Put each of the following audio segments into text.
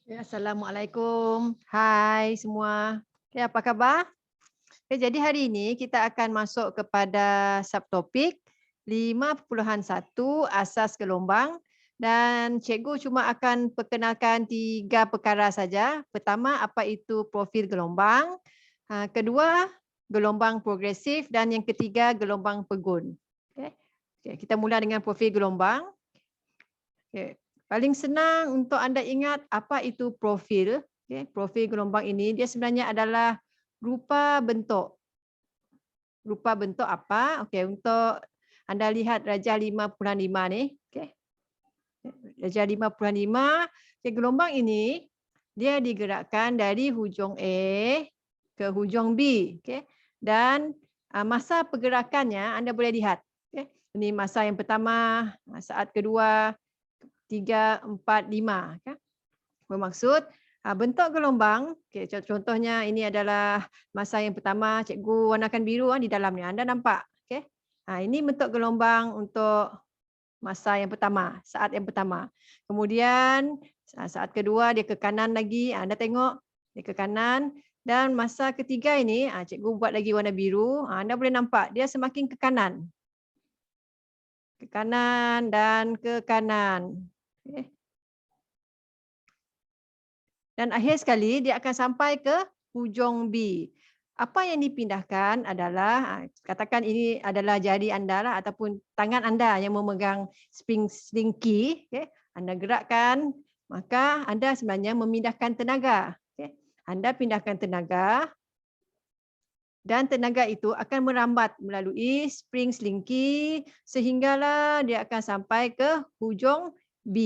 Ya, Assalamualaikum. Hai semua. Okay, apa khabar? Okay, jadi hari ini kita akan masuk kepada subtopik 5.1 asas gelombang dan cikgu cuma akan perkenalkan 3 perkara saja. Pertama, apa itu profil gelombang. Kedua, gelombang progresif dan yang ketiga, gelombang pegun. Okay. Okay, kita mula dengan profil gelombang. Okay. Paling senang untuk anda ingat apa itu profil. Okay. Profil gelombang ini dia sebenarnya adalah rupa bentuk. Rupa bentuk apa? Okay. Untuk anda lihat Rajah 5.5 ni. Okay. Rajah 5.5. Okay. Gelombang ini dia digerakkan dari hujung A ke hujung B. Okay. Dan masa pergerakannya anda boleh lihat. Okay. Ini masa yang pertama, saat kedua, 3, 4, 5. Bermaksud bentuk gelombang, contohnya ini adalah masa yang pertama, cikgu warnakan biru di dalam ni. Anda nampak? Ini bentuk gelombang untuk masa yang pertama, saat yang pertama. Kemudian saat kedua dia ke kanan lagi, Anda tengok dia ke kanan. Dan masa ketiga ini, cikgu buat lagi warna biru, Anda boleh nampak dia semakin ke kanan. Ke kanan dan ke kanan. Dan akhir sekali dia akan sampai ke hujung B. Apa yang dipindahkan adalah, katakan ini adalah jari anda lah, ataupun tangan anda yang memegang spring key. Anda gerakkan, maka anda sebenarnya memindahkan tenaga. Anda pindahkan tenaga dan tenaga itu akan merambat melalui spring slinky sehinggalah dia akan sampai ke hujung B.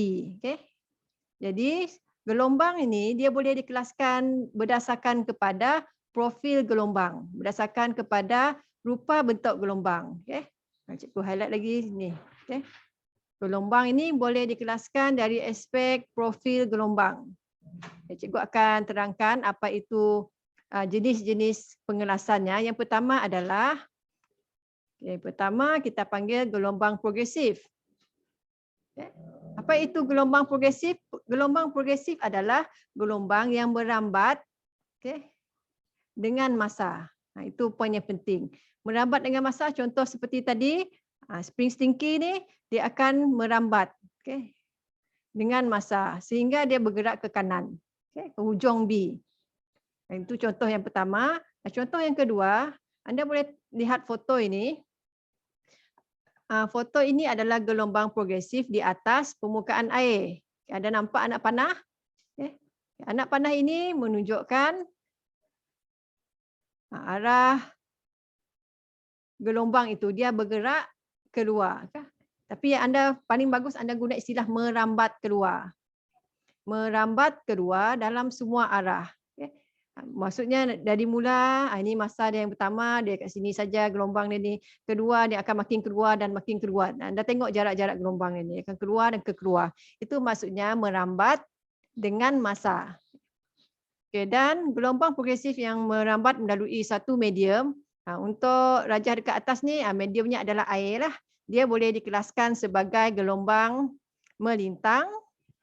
Jadi gelombang ini dia boleh dikelaskan berdasarkan kepada profil gelombang, berdasarkan kepada rupa bentuk gelombang. Cikgu highlight lagi ni. Gelombang ini boleh dikelaskan dari aspek profil gelombang. Cikgu akan terangkan apa itu jenis-jenis pengelasannya. Yang pertama adalah, pertama kita panggil gelombang progresif. Apa itu gelombang progresif? Gelombang progresif adalah gelombang yang merambat dengan masa. Itu poin yang penting. Merambat dengan masa, contoh seperti tadi, spring slinky ni dia akan merambat dengan masa sehingga dia bergerak ke kanan, ke hujung B. Itu contoh yang pertama. Contoh yang kedua, anda boleh lihat foto ini. Foto ini adalah gelombang progresif di atas permukaan air. Ada nampak anak panah? Anak panah ini menunjukkan arah gelombang itu. Dia bergerak keluar. Tapi yang anda paling bagus anda guna istilah merambat keluar. Merambat keluar dalam semua arah. Maksudnya dari mula, ini masa dia yang pertama, dia kat sini saja gelombang dia ni. Kedua, dia akan makin keluar dan makin keluar. Anda tengok jarak-jarak gelombang ini, akan keluar dan keluar. Itu maksudnya merambat dengan masa. Dan gelombang progresif yang merambat melalui satu medium, untuk rajah dekat atas ni, mediumnya adalah air lah. Dia boleh dikelaskan sebagai gelombang melintang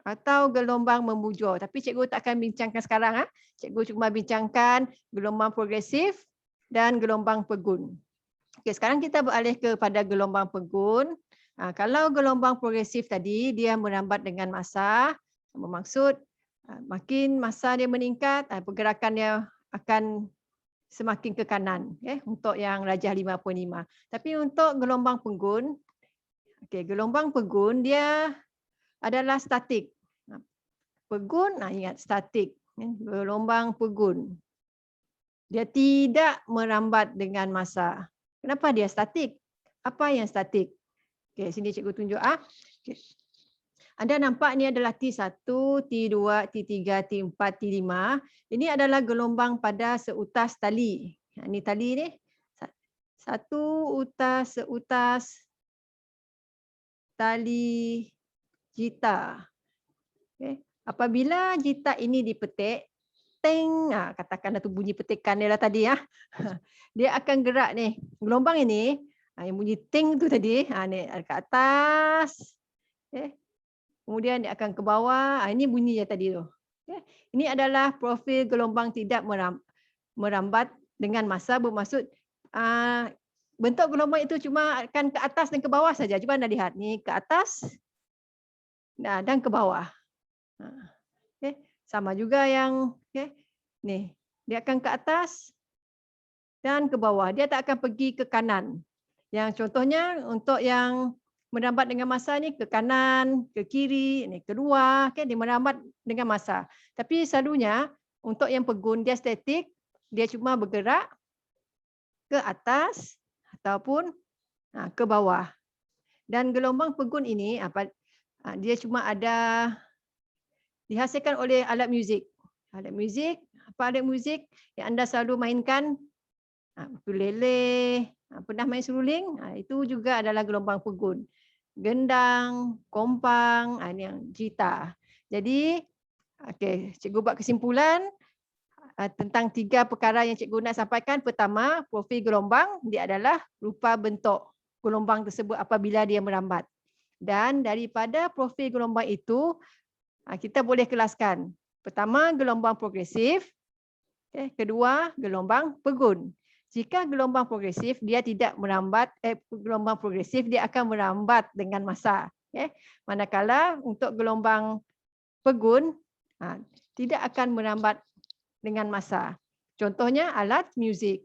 atau gelombang membujur. Tapi cikgu tak akan bincangkan sekarang. Cikgu cuma bincangkan gelombang progresif dan gelombang pegun. Okey, sekarang kita beralih kepada gelombang pegun. Kalau gelombang progresif tadi, dia merambat dengan masa. Bermaksud makin masa dia meningkat, pergerakan dia akan semakin ke kanan. Untuk yang Rajah 5.5. Tapi untuk gelombang pegun, gelombang pegun dia adalah statik. Pegun, ingat statik. Gelombang pegun. Dia tidak merambat dengan masa. Kenapa dia statik? Apa yang statik? Sini cikgu tunjuk. Anda nampak ni adalah T1, T2, T3, T4, T5. Ini adalah gelombang pada seutas tali. Ini tali ni. Satu utas seutas tali jita. Apabila jita ini dipetik, teng, katakanlah tu bunyi petikan dia lah tadi dia akan gerak ni. Gelombang ini yang bunyi ting tu tadi, ni ke atas. Kemudian dia akan ke bawah, ini bunyinya tadi tu. Okay. Ini adalah profil gelombang tidak merambat dengan masa, bermaksud bentuk gelombang itu cuma akan ke atas dan ke bawah saja. Cuba anda lihat ni ke atas dan ke bawah. Okay. Sama juga yang ni, dia akan ke atas dan ke bawah. Dia tak akan pergi ke kanan. Yang contohnya untuk yang merambat dengan masa ni ke kanan, ke kiri, ni keluar, dia merambat dengan masa. Tapi selalunya untuk yang pegun dia statik, dia cuma bergerak ke atas ataupun ke bawah. Dan gelombang pegun ini dia cuma ada dihasilkan oleh alat muzik. Alat muzik, apa alat muzik yang anda selalu mainkan? Ukulele, pernah main seruling? Itu juga adalah gelombang pegun. Gendang, kompang, ini yang gitar. Jadi, cikgu buat kesimpulan tentang 3 perkara yang cikgu nak sampaikan. Pertama, profil gelombang dia adalah rupa bentuk gelombang tersebut apabila dia merambat. Dan daripada profil gelombang itu, kita boleh kelaskan. Pertama, gelombang progresif. Kedua, gelombang pegun. Jika gelombang progresif, dia tidak merambat, gelombang progresif dia akan merambat dengan masa. Manakala untuk gelombang pegun, tidak akan merambat dengan masa. Contohnya alat muzik.